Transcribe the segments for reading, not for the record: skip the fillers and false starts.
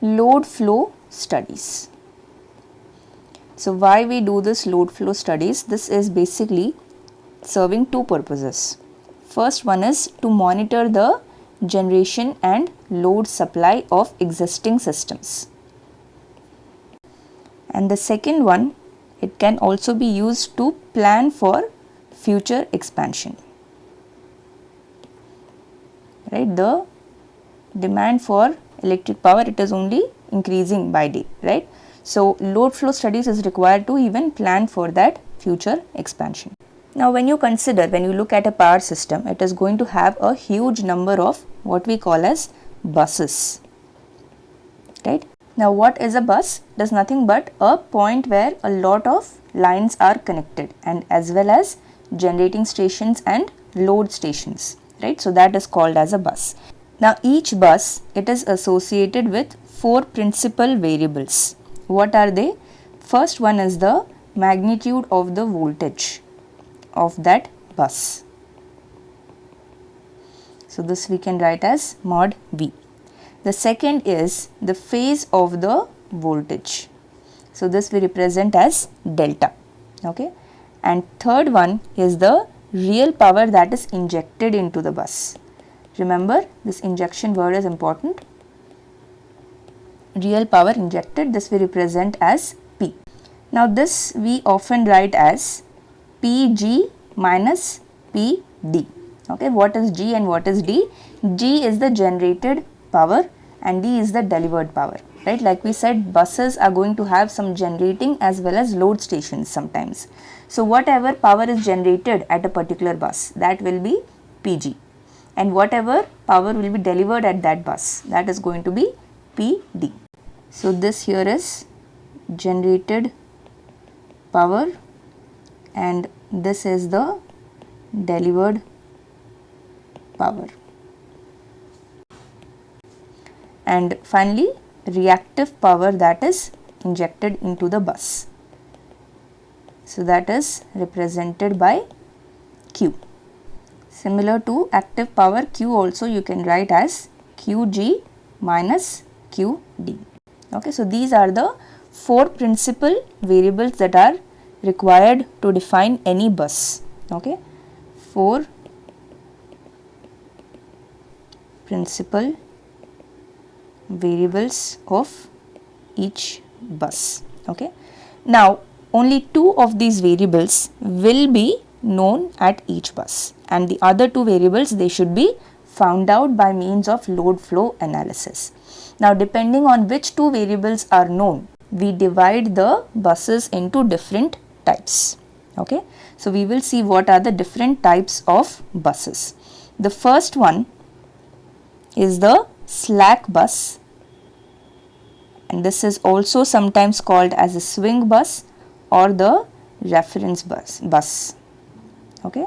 load flow studies. So why we do this load flow studies? This is basically serving two purposes. First one is to monitor the generation and load supply of existing systems. And the second one, it can also be used to plan for future expansion. Right, the demand for electric power, it is only increasing by day, right? So load flow studies is required to even plan for that future expansion. Now when you look at a power system, it is going to have a huge number of what we call as buses, right? Now what is a bus? It is nothing but a point where a lot of lines are connected, and as well as generating stations and load stations, right? So that is called as a bus. Now each bus, it is associated with four principal variables. What are they? First one is the magnitude of the voltage of that bus. So this we can write as mod V. The second is the phase of the voltage. So this we represent as delta. Okay. And third one is the real power that is injected into the bus. Remember, this injection word is important. Real power injected, this we represent as P. Now this we often write as Pg minus Pd. Okay, what is G and what is D? G is the generated power and D is the delivered power, right? Like we said, buses are going to have some generating as well as load stations sometimes. So whatever power is generated at a particular bus, that will be Pg, and whatever power will be delivered at that bus, that is going to be Pd. So this here is generated power and this is the delivered power. And finally reactive power that is injected into the bus. So that is represented by Q. Similar to active power, Q also you can write as Qg minus Qd. Okay, so these are the four principal variables that are required to define any bus. Okay, four principal variables of each bus. Okay, now only two of these variables will be known at each bus, and the other two variables, they should be found out by means of load flow analysis. Now depending on which two variables are known, we divide the buses into different types. Okay, so we will see what are the different types of buses. The first one is the slack bus, and this is also sometimes called as a swing bus or the reference bus. Okay,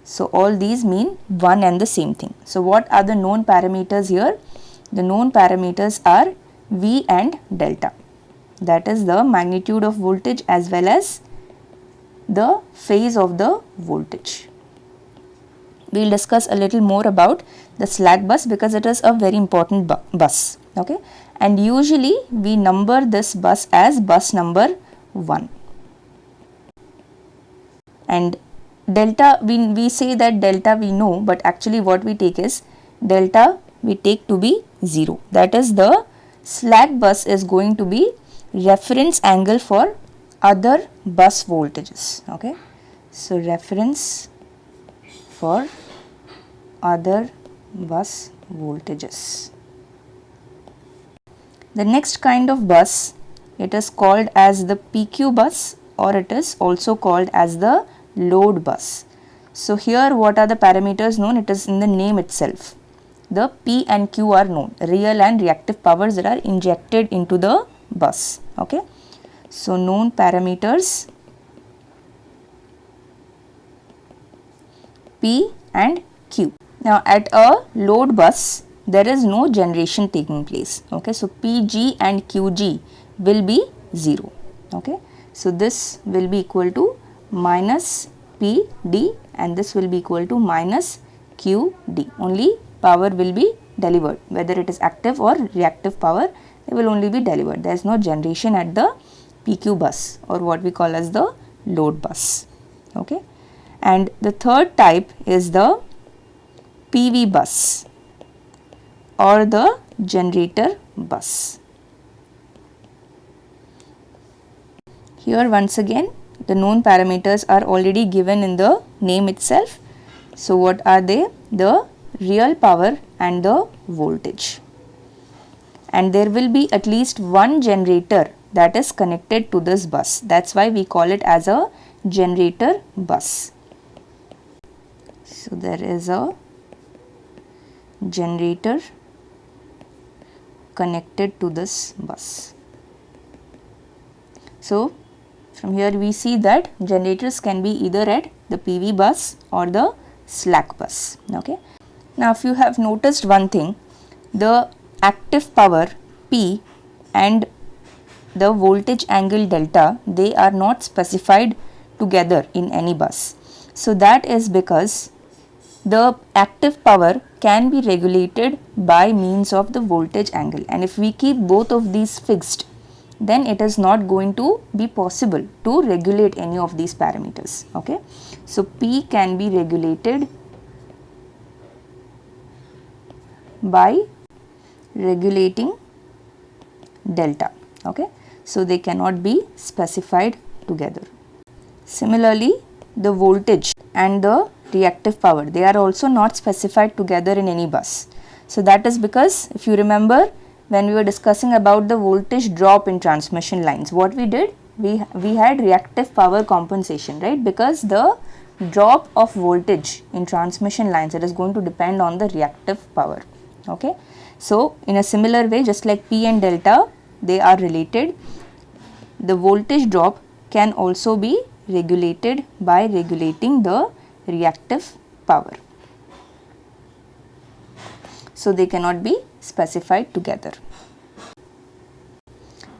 so all these mean one and the same thing. So what are the known parameters here? The known parameters are V and delta, that is the magnitude of voltage as well as the phase of the voltage. We will discuss a little more about the slack bus because it is a very important bus. Okay, and usually we number this bus as bus number 1. And delta, we say that delta we know, but actually what we take is delta we take to be 0. That is, the slack bus is going to be reference angle for other bus voltages. Okay, so reference for other bus voltages. The next kind of bus, it is called as the PQ bus, or it is also called as the load bus. So here what are the parameters known? It is in the name itself. The P and Q are known, real and reactive powers that are injected into the bus. Okay, so known parameters P and Q. Now at a load bus, there is no generation taking place. Okay, so Pg and Qg will be 0. Okay, so this will be equal to minus Pd and this will be equal to minus Qd. Only power will be delivered, whether it is active or reactive power, they will only be delivered. There is no generation at the PQ bus, or what we call as the load bus. Okay. And the third type is the PV bus or the generator bus. Here once again the known parameters are already given in the name itself. So what are they? The real power and the voltage. And there will be at least one generator that is connected to this bus. That's why we call it as a generator bus. So there is a generator connected to this bus. So from here we see that generators can be either at the PV bus or the slack bus. Okay. Now if you have noticed one thing, the active power P and the voltage angle delta, they are not specified together in any bus. So that is because the active power can be regulated by means of the voltage angle, and if we keep both of these fixed, then it is not going to be possible to regulate any of these parameters. Okay. So P can be regulated by regulating delta. Okay. So they cannot be specified together. Similarly, the voltage and the reactive power, they are also not specified together in any bus. So that is because, if you remember, when we were discussing about the voltage drop in transmission lines, what we did, we had reactive power compensation, right? Because the drop of voltage in transmission lines, it is going to depend on the reactive power. Okay. So in a similar way, just like P and delta, they are related, the voltage drop can also be regulated by regulating the reactive power. So they cannot be specified together.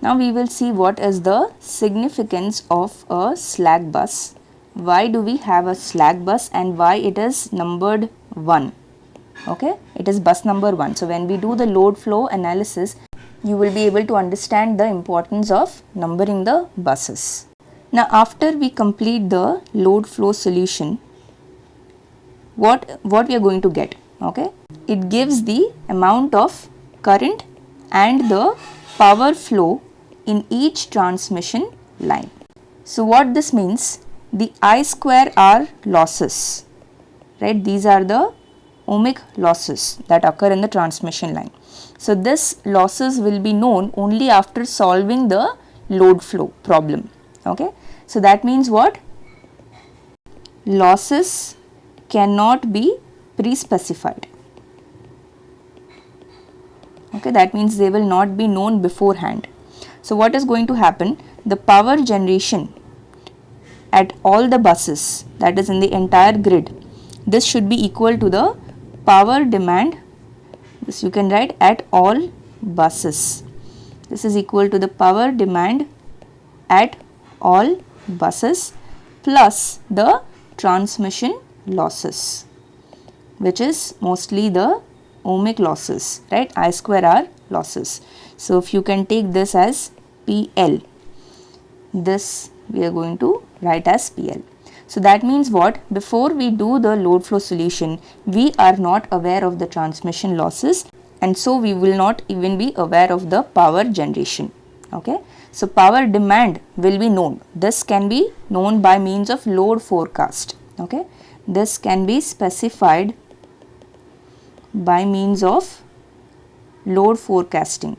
Now we will see what is the significance of a slack bus. Why do we have a slack bus and why it is numbered 1? Okay, it is bus number 1. So when we do the load flow analysis, you will be able to understand the importance of numbering the buses. Now after we complete the load flow solution, what we are going to get? Okay, it gives the amount of current and the power flow in each transmission line. So what this means, the I square R losses, right? These are the ohmic losses that occur in the transmission line. So this losses will be known only after solving the load flow problem. Okay, so that means what? Losses cannot be pre-specified. Okay, that means they will not be known beforehand. So what is going to happen? The power generation at all the buses, that is in the entire grid, this should be equal to the power demand. This you can write at all buses. This is equal to the power demand at all buses plus the transmission losses, which is mostly the ohmic losses, right? I square R losses. So if you can take this as PL, this we are going to write as PL. So that means what? Before we do the load flow solution, we are not aware of the transmission losses, and so we will not even be aware of the power generation. Okay. So power demand will be known. This can be known by means of load forecast. Okay. This can be specified by means of load forecasting.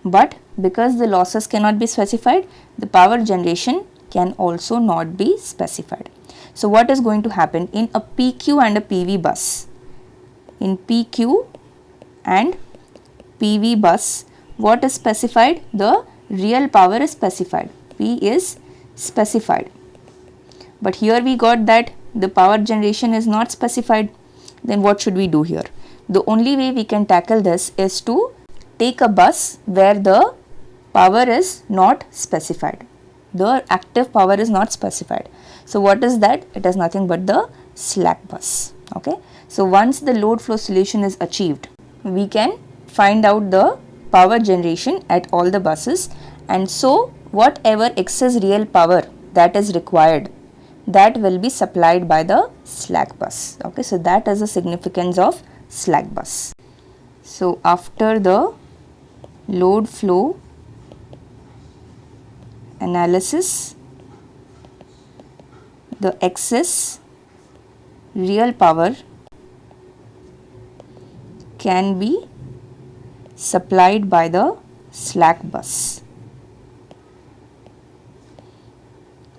But because the losses cannot be specified, the power generation can also not be specified. So what is going to happen in a PQ and a PV bus? In PQ and PV bus, what is specified? The real power is specified. P is specified. But here we got that the power generation is not specified. Then what should we do here? The only way we can tackle this is to take a bus where the power is not specified. The active power is not specified. So what is that? It is nothing but the slack bus. Okay. So once the load flow solution is achieved, we can find out the power generation at all the buses, and so whatever excess real power that is required, that will be supplied by the slack bus. Okay, so that is the significance of slack bus. So after the load flow analysis, the excess real power can be supplied by the slack bus.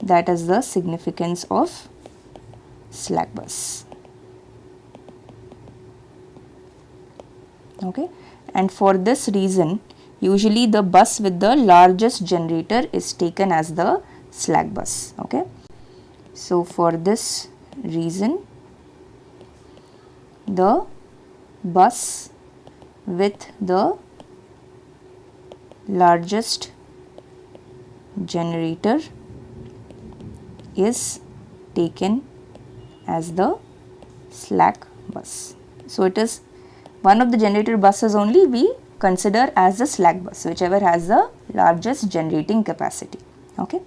That is the significance of slack bus. Okay, and for this reason, usually the bus with the largest generator is taken as the slack bus. Okay, so for this reason, the bus with the largest generator is taken as the slack bus. So it is one of the generator buses only we consider as the slack bus, whichever has the largest generating capacity. Okay.